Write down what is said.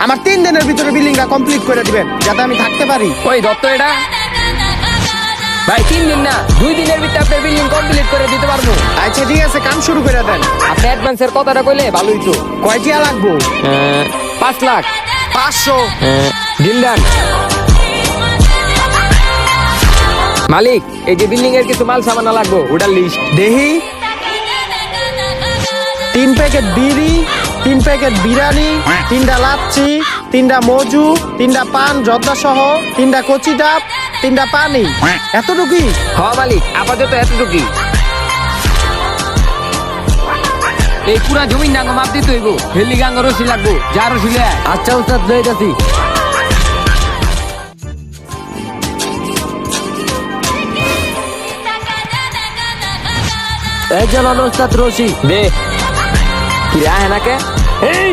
আমার 3 দিনের ভিতরে বিল্ডিংটা কমপ্লিট করে দিবেন যাতে আমি থাকতে পারি। ওই দত্ত এটা ভাই 3 দিন না 2 দিনের ভিতরে আপনার বিল্ডিং কমপ্লিট করে দিতে পারবো। আচ্ছা ঠিক আছে, কাম শুরু করে দেন। আপনি অ্যাডভান্সের কথাটা কইলে ভালোই তো। কয় টিয়া লাগবো? 5 লাখ। 500। Deal done. মালিক এই যে বিল্ডিং এর কিছু মাল সামানা লাগবো, ওটার লিস্ট দেহি 3 প্যাকেট বিড়ি, 3 প্যাকেট বিরিয়ানি, 3টা লাচ্ছি, 3টা মজু, 3টা পান জর্দা সহ, 3টা কচি ডাব, 3টা পানি। এতটুকুই? হ মালিক, আপাতত এতটুকুই। এই পুরা জমিন ডাঙ্গ মাপ দিতে হইব, হেলি গাঙ্গ রসি লাগবো, যা রসি লে। আচ্ছা উস্তাদ লয়ে যাচ্ছি। এই চলো উস্তাদ রসি দে। কি রায় নাকে? এই